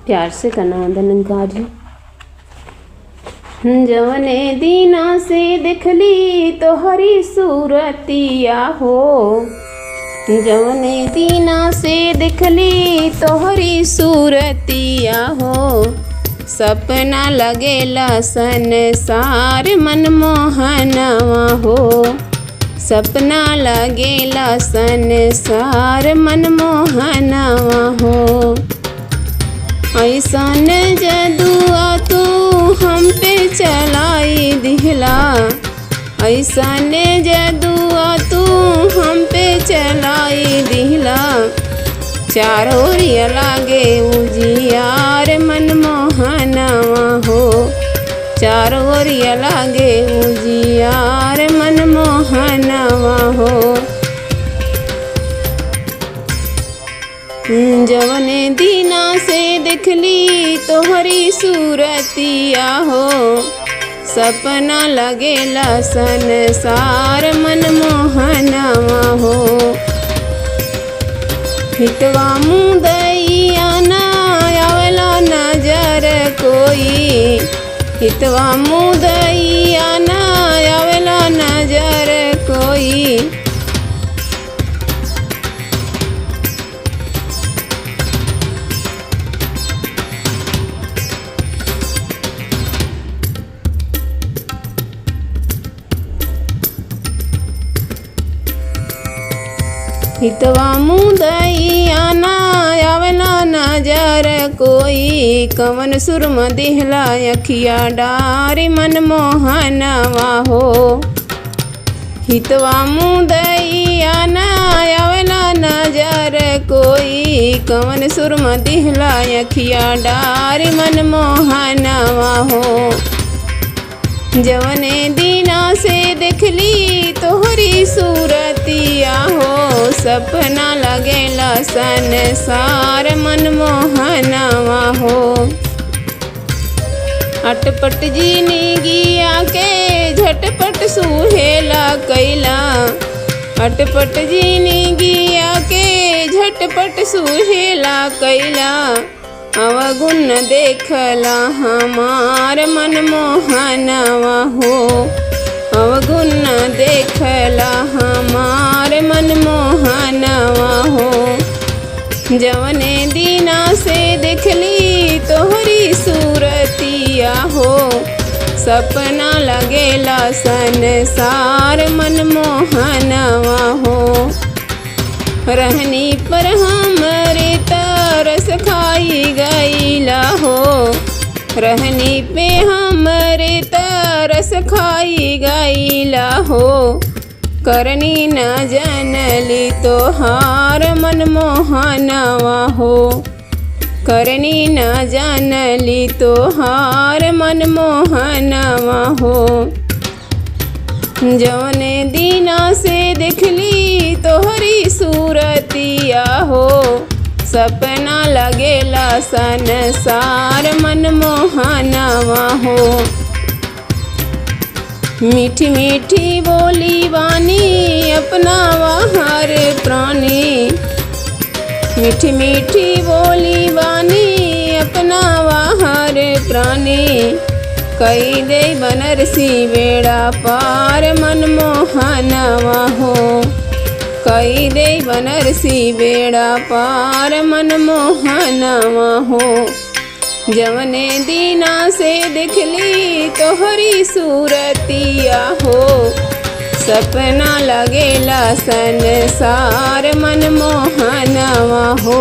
प्यार से करना धनकार जी। जवने दीना से देखली तोहरी सूरतिया हो, जवने दीना से देखली तोहरी सूरतिया हो, सपना लगेला संसार मनमोहनवा हो, सपना लगेला संसार मनमोहनवा हो। ऐसन जदुआ तू हम पे चलाई दिहला, ऐसन जदुआ तू हम पे चलाई दिहला, चारों ओरिया लागे उजियार मनमोहनवा हो, चारों ओरिया लागे उजियार मनमोहनवा हो। जवने दीना से देखली तोहरी सूरतिया हो, सपना लगेला संसार मनमोहनवा हो। हितवा मुदैया ना आवेला नजर कोई, हितवा मुदैया ना आवेला नजर कोई। हितवा मुदैया ना आवेला नजर कोई, कवन सुरमा दिहला अखिया डारी मनमोहनवा हो। हितवा मुदैया ना आवेला नजर कोई, कवन सुरमा दिहला अखिया डारी मनमोहनवा हो। जवने दीना से देखली तोहरी सूरतिया हो, सपना लगेला संसार मनमोहनवा हो। अटपट जिंदगिया के झटपट सुहेला कैला, अटपट जिंदगिया के झटपट सुहेला कैला, अवगुण देखला हमार मनमोहनवा हो, अवगुण देखला हमार मनमोहनवा हो। जवने दीना से देखली तोहरी सूरतिया हो, सपना लगेला संसार मनमोहनवा हो। रहनी पर हमरे तरस खाई गईला हो, रहनी पे हमरे तरस खाई गईला हो, करनी न जनली तोहार मनमोहनवा हो, करनी न जनली तोहार मनमोहनवा हो। जवने दीना से देखली तोहरी सूरतिया हो, सपना लगेला संसार मनमोहनवा हो। मीठी मीठी बोली वानी अपनावा हर प्राणी, मीठी मीठी बोली वानी अपनावा हर प्राणी, कई दे बनरसी बेड़ा पार मनमोहनवा हो, कई दे बनरसी बेड़ा पार मनमोहनवा हो। जवने दीना से देखली तोहरी सूरतिया हो, सपना लगेला संसार मनमोहनवा हो।